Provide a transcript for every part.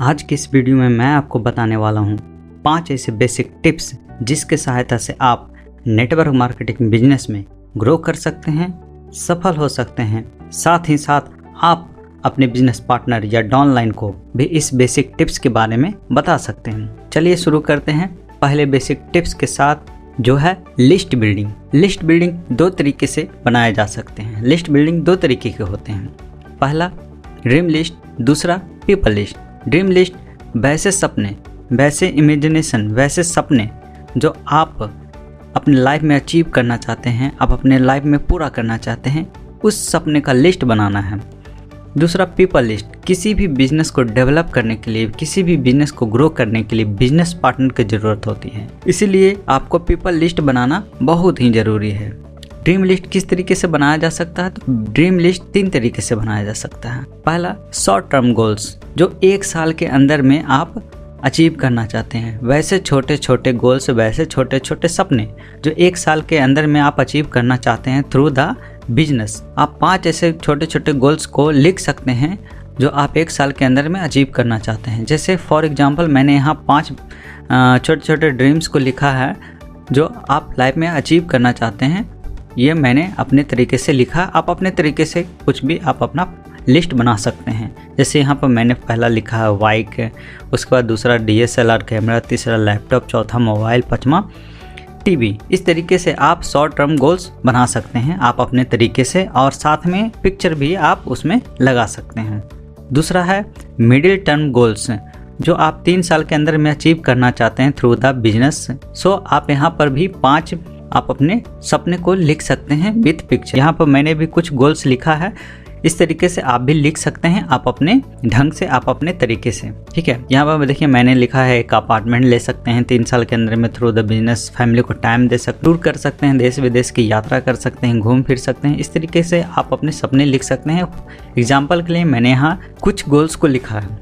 आज की इस वीडियो में मैं आपको बताने वाला हूँ 5 ऐसे बेसिक टिप्स जिसके सहायता से आप नेटवर्क मार्केटिंग बिजनेस में ग्रो कर सकते हैं, सफल हो सकते हैं। साथ ही साथ आप अपने बिजनेस पार्टनर या डाउनलाइन को भी इस बेसिक टिप्स के बारे में बता सकते हैं। चलिए शुरू करते हैं पहले बेसिक टिप्स के साथ, जो है लिस्ट बिल्डिंग। लिस्ट बिल्डिंग 2 तरीके से बनाए जा सकते हैं। लिस्ट बिल्डिंग 2 तरीके के होते हैं। पहला ड्रीम लिस्ट, दूसरा पीपल लिस्ट। ड्रीम लिस्ट वैसे सपने, वैसे इमेजिनेशन, वैसे सपने जो आप अपने लाइफ में अचीव करना चाहते हैं, आप अपने लाइफ में पूरा करना चाहते हैं, उस सपने का लिस्ट बनाना है। दूसरा पीपल लिस्ट, किसी भी बिजनेस को डेवलप करने के लिए, किसी भी बिजनेस को ग्रो करने के लिए बिजनेस पार्टनर की ज़रूरत होती है, इसीलिए आपको पीपल लिस्ट बनाना बहुत ही ज़रूरी है। ड्रीम लिस्ट किस तरीके से बनाया जा सकता है? तो ड्रीम लिस्ट 3 तरीके से बनाया जा सकता है। पहला शॉर्ट टर्म गोल्स, जो 1 साल के अंदर में आप अचीव करना चाहते हैं, वैसे छोटे छोटे गोल्स, वैसे छोटे छोटे सपने जो 1 साल के अंदर में आप अचीव करना चाहते हैं थ्रू द बिजनेस। आप 5 ऐसे छोटे छोटे गोल्स को लिख सकते हैं जो आप 1 साल के अंदर में अचीव करना चाहते हैं। जैसे फॉर एग्जांपल मैंने यहाँ 5 छोटे छोटे ड्रीम्स को लिखा है जो आप लाइफ में अचीव करना चाहते हैं। ये मैंने अपने तरीके से लिखा। आप अपने तरीके से कुछ भी आप अपना लिस्ट बना सकते हैं। जैसे यहाँ पर मैंने पहला लिखा है बाइक, उसके बाद दूसरा DSLR कैमरा, तीसरा लैपटॉप, चौथा मोबाइल, 5वां टीवी। इस तरीके से आप शॉर्ट टर्म गोल्स बना सकते हैं आप अपने तरीके से, और साथ में पिक्चर भी आप उसमें लगा सकते हैं। दूसरा है मिडिल टर्म गोल्स, जो आप 3 साल के अंदर में अचीव करना चाहते हैं थ्रू द बिजनेस। सो आप यहाँ पर भी 5 आप अपने सपने को लिख सकते हैं विथ पिक्चर। यहाँ पर मैंने भी कुछ गोल्स लिखा है, इस तरीके से आप भी लिख सकते हैं, आप अपने ढंग से, आप अपने तरीके से। ठीक है, यहाँ पर देखिए मैंने लिखा है एक अपार्टमेंट ले सकते हैं 3 साल के अंदर में थ्रू द बिजनेस। फैमिली को टाइम दे सकते, टूर कर सकते हैं, देश विदेश की यात्रा कर सकते हैं, घूम फिर सकते हैं। इस तरीके से आप अपने सपने लिख सकते हैं। एग्जाम्पल के लिए मैंने यहाँ कुछ गोल्स को लिखा है।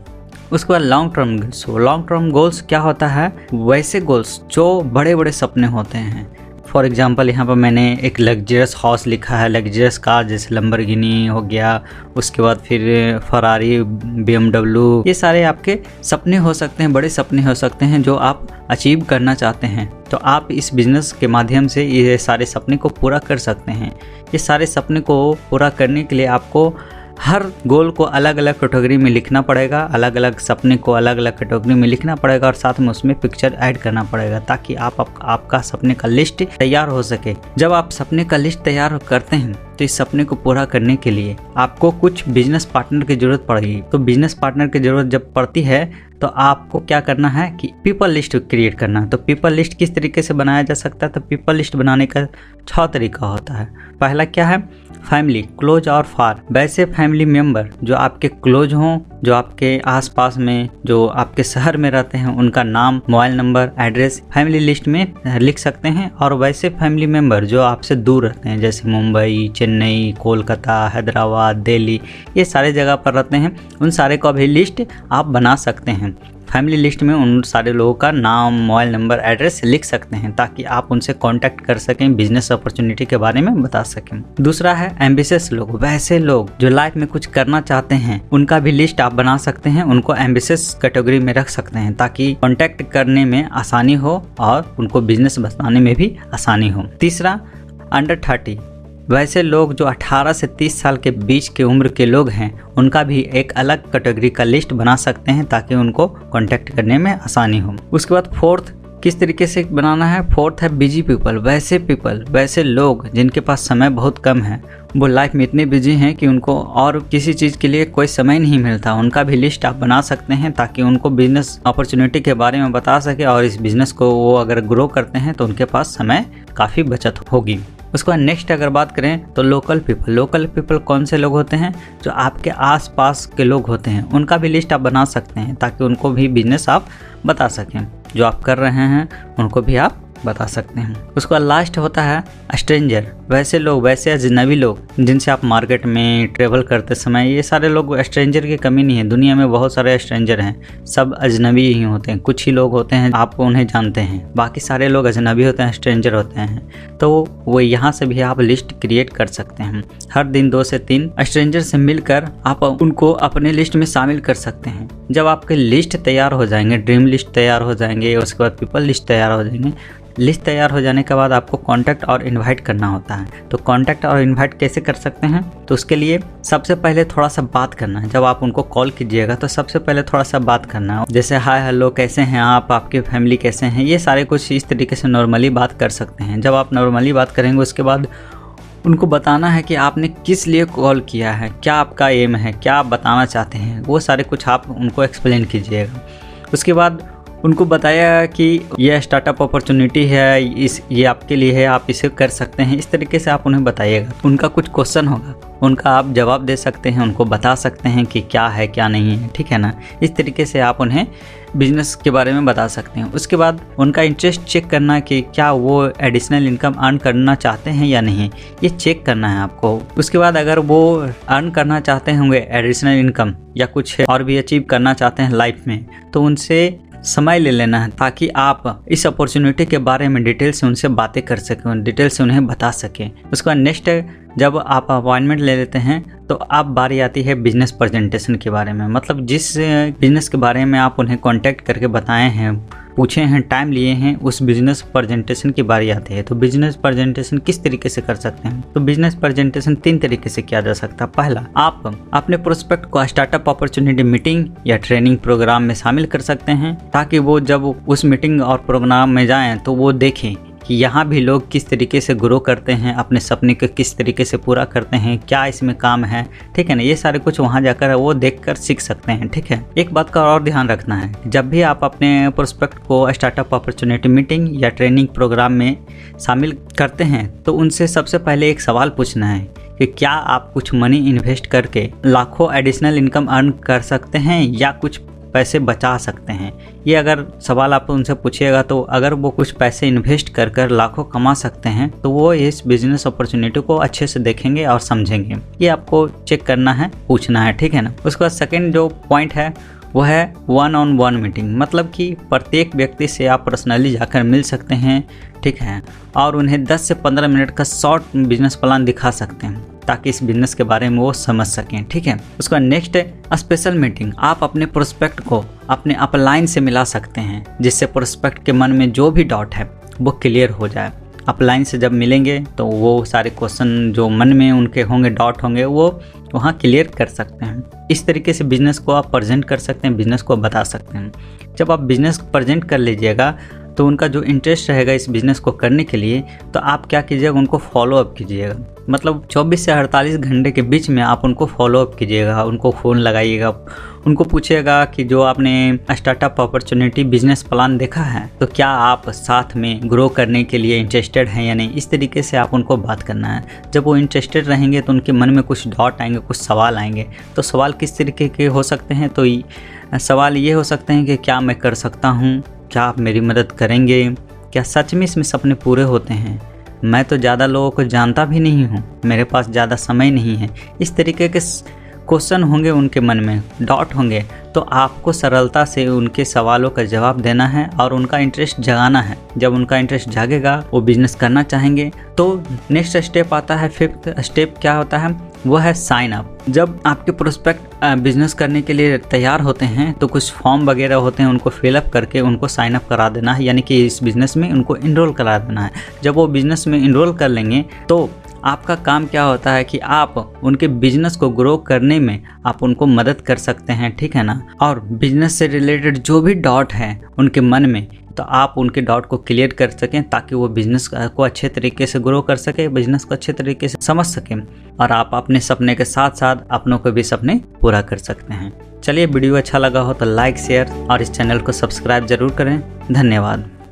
उसके बाद long term goals. Long term goals क्या होता है? वैसे गोल्स जो बड़े बड़े सपने होते हैं। फॉर एग्जांपल यहाँ पर मैंने एक लग्जरियस हाउस लिखा है, लग्जरियस कार जैसे लैम्बोर्गिनी हो गया, उसके बाद फिर फरारी, BMW। ये सारे आपके सपने हो सकते हैं, बड़े सपने हो सकते हैं जो आप अचीव करना चाहते हैं। तो आप इस बिज़नेस के माध्यम से ये सारे सपने को पूरा कर सकते हैं। ये सारे सपने को पूरा करने के लिए आपको हर गोल को अलग अलग कैटेगरी में लिखना पड़ेगा, अलग अलग सपने को अलग अलग कैटेगरी में लिखना पड़ेगा, और साथ में उसमें पिक्चर ऐड करना पड़ेगा ताकि आपका सपने का लिस्ट तैयार हो सके। जब आप सपने का लिस्ट तैयार करते हैं तो इस सपने को पूरा करने के लिए आपको कुछ बिजनेस पार्टनर की ज़रूरत पड़ेगी। तो बिजनेस पार्टनर की ज़रूरत जब पड़ती है तो आपको क्या करना है कि पीपल लिस्ट क्रिएट करना है। तो पीपल लिस्ट किस तरीके से बनाया जा सकता है? तो पीपल लिस्ट बनाने का 6 तरीका होता है। पहला क्या है? फैमिली, क्लोज और फार। वैसे फैमिली मेंबर जो आपके क्लोज हों, जो आपके आसपास में, जो आपके शहर में रहते हैं, उनका नाम, mobile number, address family list में लिख सकते हैं। और वैसे फैमिली मेंबर जो आपसे दूर रहते हैं, जैसे मुंबई, चेन्नई, कोलकाता, हैदराबाद, दिल्ली, ये सारे जगह पर रहते हैं, उन सारे का भी लिस्ट आप बना सकते हैं। फैमिली लिस्ट में उन सारे लोगों का नाम, मोबाइल नंबर, एड्रेस लिख सकते हैं ताकि आप उनसे कांटेक्ट कर सकें, बिजनेस अपॉर्चुनिटी के बारे में बता सकें। दूसरा है एम्बिशियस लोग। वैसे लोग जो लाइफ में कुछ करना चाहते हैं, उनका भी लिस्ट आप बना सकते हैं, उनको एम्बिशियस कैटेगरी में रख सकते हैं ताकि कांटेक्ट करने में आसानी हो और उनको बिजनेस बताने में भी आसानी हो। तीसरा अंडर 30। वैसे लोग जो 18 से 30 साल के बीच के उम्र के लोग हैं, उनका भी एक अलग कैटेगरी का लिस्ट बना सकते हैं ताकि उनको कांटेक्ट करने में आसानी हो। उसके बाद फोर्थ किस तरीके से बनाना है? फोर्थ है बिजी पीपल। वैसे लोग जिनके पास समय बहुत कम है, वो लाइफ में इतने बिजी हैं कि उनको और किसी चीज़ के लिए कोई समय नहीं मिलता, उनका भी लिस्ट आप बना सकते हैं ताकि उनको बिजनेस अपॉर्चुनिटी के बारे में बता सके, और इस बिजनेस को वो अगर ग्रो करते हैं तो उनके पास समय काफ़ी बचत होगी। उसके बाद नेक्स्ट अगर बात करें तो लोकल पीपल कौन से लोग होते हैं? जो आपके आसपास के लोग होते हैं, उनका भी लिस्ट आप बना सकते हैं ताकि उनको भी बिजनेस आप बता सकें। जो आप कर रहे हैं उनको भी आप बता सकते हैं। उसके बाद लास्ट होता है स्ट्रेंजर, वैसे अजनबी लोग जिनसे आप मार्केट में ट्रेवल करते समय, ये सारे लोग स्ट्रेंजर की कमी नहीं है, दुनिया में बहुत सारे स्ट्रेंजर हैं, सब अजनबी ही होते हैं। कुछ ही लोग होते हैं आप उन्हें जानते हैं, बाकी सारे लोग अजनबी होते हैं, स्ट्रेंजर होते हैं। तो वो यहाँ से भी आप लिस्ट क्रिएट कर सकते हैं। हर दिन 2 से 3 स्ट्रेंजर से मिलकर आप उनको अपने लिस्ट में शामिल कर सकते हैं। जब आपके लिस्ट तैयार हो जाएंगे, ड्रीम लिस्ट तैयार हो जाएंगे, उसके बाद पीपल लिस्ट तैयार हो जाएंगे, लिस्ट तैयार हो जाने के बाद आपको कांटेक्ट और इनवाइट करना होता है। तो कांटेक्ट और इनवाइट कैसे कर सकते हैं? तो उसके लिए सबसे पहले थोड़ा सा बात करना है। जब आप उनको कॉल कीजिएगा तो सबसे पहले थोड़ा सा बात करना है, जैसे हाय हेलो कैसे हैं आप, आपकी फैमिली कैसे हैं, ये सारे कुछ इस तरीके से नॉर्मली बात कर सकते हैं। जब आप नॉर्मली बात करेंगे उसके बाद उनको बताना है कि आपने किस लिए कॉल किया है, क्या आपका एम है, क्या आप बताना चाहते हैं, वो सारे कुछ आप उनको एक्सप्लेन कीजिएगा। उसके बाद उनको बताया कि यह स्टार्टअप अपॉर्चुनिटी है, ये आपके लिए है, आप इसे कर सकते हैं, इस तरीके से आप उन्हें बताइएगा। उनका कुछ क्वेश्चन होगा, उनका आप जवाब दे सकते हैं, उनको बता सकते हैं कि क्या है क्या नहीं है, ठीक है ना। इस तरीके से आप उन्हें बिजनेस के बारे में बता सकते हैं। उसके बाद उनका इंटरेस्ट चेक करना कि क्या वो एडिशनल इनकम अर्न करना चाहते हैं या नहीं, ये चेक करना है आपको। उसके बाद अगर वो अर्न करना चाहते होंगे एडिशनल इनकम या कुछ और भी अचीव करना चाहते हैं लाइफ में, तो उनसे समय ले लेना है ताकि आप इस अपॉर्चुनिटी के बारे में डिटेल से उनसे बातें कर सकें, डिटेल से उन्हें बता सकें। उसके बाद नेक्स्ट जब आप अपॉइंटमेंट ले लेते हैं तो अब बारी आती है बिजनेस प्रेजेंटेशन के बारे में। मतलब जिस बिजनेस के बारे में आप उन्हें कांटेक्ट करके बताए हैं, पूछे हैं, टाइम लिए हैं, उस बिजनेस प्रेजेंटेशन की बारी आती है। तो बिजनेस प्रेजेंटेशन किस तरीके से कर सकते हैं? तो बिजनेस प्रेजेंटेशन 3 तरीके से किया जा सकता है। पहला, आप अपने प्रोस्पेक्ट को स्टार्टअप अपॉर्चुनिटी मीटिंग या ट्रेनिंग प्रोग्राम में शामिल कर सकते हैं ताकि वो जब उस मीटिंग और प्रोग्राम में जाएं तो वो देखें कि यहाँ भी लोग किस तरीके से ग्रो करते हैं, अपने सपने को किस तरीके से पूरा करते हैं, क्या इसमें काम है, ठीक है ना। ये सारे कुछ वहाँ जाकर वो देखकर सीख सकते हैं, ठीक है। एक बात का और ध्यान रखना है, जब भी आप अपने प्रोस्पेक्ट को स्टार्टअप अपॉर्चुनिटी मीटिंग या ट्रेनिंग प्रोग्राम में शामिल करते हैं तो उनसे सबसे पहले एक सवाल पूछना है कि क्या आप कुछ मनी इन्वेस्ट करके लाखों एडिशनल इनकम अर्न कर सकते हैं या कुछ पैसे बचा सकते हैं। ये अगर सवाल आप उनसे पूछिएगा तो अगर वो कुछ पैसे इन्वेस्ट कर लाखों कमा सकते हैं तो वो इस बिजनेस अपॉर्चुनिटी को अच्छे से देखेंगे और समझेंगे। ये आपको चेक करना है, पूछना है, ठीक है ना। उसके बाद सेकेंड जो पॉइंट है वो है 1-on-1 मीटिंग। मतलब कि प्रत्येक व्यक्ति से आप पर्सनली जाकर मिल सकते हैं, ठीक है, और उन्हें 10 से 15 मिनट का शॉर्ट बिजनेस प्लान दिखा सकते हैं ताकि इस बिजनेस के बारे में वो समझ सकें, ठीक है। उसका नेक्स्ट है स्पेशल मीटिंग। आप अपने प्रोस्पेक्ट को अपने अपलाइन से मिला सकते हैं जिससे प्रोस्पेक्ट के मन में जो भी डाउट है वो क्लियर हो जाए। अपलाइन से जब मिलेंगे तो वो सारे क्वेश्चन जो मन में उनके होंगे, डाउट होंगे, वो वहाँ क्लियर कर सकते हैं। इस तरीके से बिजनेस को आप प्रेजेंट कर सकते हैं, बिजनेस को बता सकते हैं। जब आप बिजनेस को प्रेजेंट कर लीजिएगा तो उनका जो इंटरेस्ट रहेगा इस बिज़नेस को करने के लिए, तो आप क्या कीजिएगा, उनको फॉलो अप कीजिएगा। मतलब 24 से 48 घंटे के बीच में आप उनको फॉलो अप कीजिएगा, उनको फ़ोन लगाइएगा, उनको पूछिएगा कि जो आपने स्टार्टअप अपॉर्चुनिटी बिजनेस प्लान देखा है तो क्या आप साथ में ग्रो करने के लिए इंटरेस्टेड हैं या नहीं। इस तरीके से आप उनको बात करना है। जब वो इंटरेस्टेड रहेंगे तो उनके मन में कुछ डाउट आएंगे, कुछ सवाल आएंगे। तो सवाल किस तरीके के हो सकते हैं? तो सवाल ये हो सकते हैं कि क्या मैं कर सकता हूँ, क्या आप मेरी मदद करेंगे, क्या सच में इसमें सपने पूरे होते हैं, मैं तो ज़्यादा लोगों को जानता भी नहीं हूँ, मेरे पास ज़्यादा समय नहीं है। इस तरीके के क्वेश्चन होंगे उनके मन में, डाउट होंगे, तो आपको सरलता से उनके सवालों का जवाब देना है और उनका इंटरेस्ट जगाना है। जब उनका इंटरेस्ट जागेगा, वो बिजनेस करना चाहेंगे। तो नेक्स्ट स्टेप आता है, 5th स्टेप क्या होता है, वो है साइन अप। जब आपके प्रोस्पेक्ट बिजनेस करने के लिए तैयार होते हैं तो कुछ फॉर्म वगैरह होते हैं, उनको फिलअप करके उनको साइन अप करा देना है, यानी कि इस बिज़नेस में उनको इनरोल करा देना है। जब वो बिज़नेस में इनरोल कर लेंगे तो आपका काम क्या होता है कि आप उनके बिजनेस को ग्रो करने में आप उनको मदद कर सकते हैं, ठीक है ना। और बिजनेस से रिलेटेड जो भी डाउट है उनके मन में, तो आप उनके डाउट को क्लियर कर सकें ताकि वो बिजनेस को अच्छे तरीके से ग्रो कर सके, बिजनेस को अच्छे तरीके से समझ सकें और आप अपने सपने के साथ साथ अपनों को भी सपने पूरा कर सकते हैं। चलिए, वीडियो अच्छा लगा हो तो लाइक, शेयर और इस चैनल को सब्सक्राइब जरूर करें। धन्यवाद।